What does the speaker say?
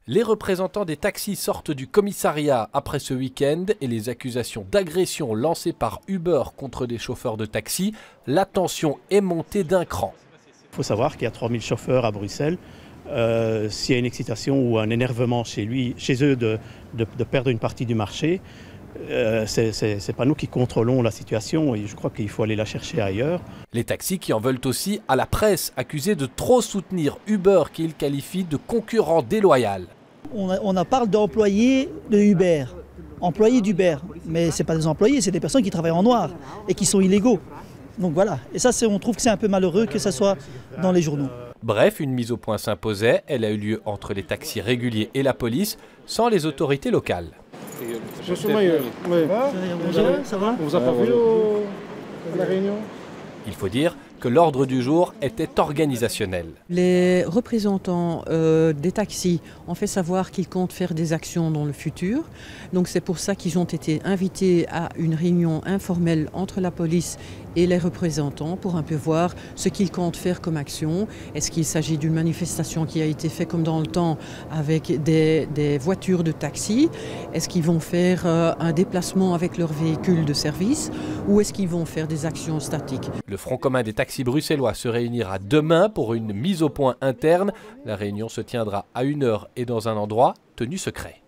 Les représentants des taxis sortent du commissariat après ce week-end et les accusations d'agression lancées par Uber contre des chauffeurs de taxi. La tension est montée d'un cran. Il faut savoir qu'il y a 3000 chauffeurs à Bruxelles. S'il y a une excitation ou un énervement chez eux de perdre une partie du marché, c'est pas nous qui contrôlons la situation et je crois qu'il faut aller la chercher ailleurs. Les taxis qui en veulent aussi à la presse, accusés de trop soutenir Uber qu'ils qualifient de concurrent déloyal. On parle d'employés de Uber, employés d'Uber, mais ce n'est pas des employés, c'est des personnes qui travaillent en noir et qui sont illégaux. Donc voilà, et ça on trouve que c'est un peu malheureux que ça soit dans les journaux. Bref, une mise au point s'imposait, elle a eu lieu entre les taxis réguliers et la police, sans les autorités locales. Monsieur Maillot, Ça va ? on vous a pas vu à la réunion? Il faut dire que l'ordre du jour était organisationnel. Les représentants des taxis ont fait savoir qu'ils comptent faire des actions dans le futur. Donc c'est pour ça qu'ils ont été invités à une réunion informelle entre la police et les représentants pour un peu voir ce qu'ils comptent faire comme action. Est-ce qu'il s'agit d'une manifestation qui a été faite comme dans le temps avec des voitures de taxi? Est-ce qu'ils vont faire un déplacement avec leur véhicule de service ou est-ce qu'ils vont faire des actions statiques? Le Front commun des taxis bruxellois se réunira demain pour une mise au point interne. La réunion se tiendra à 1h et dans un endroit tenu secret.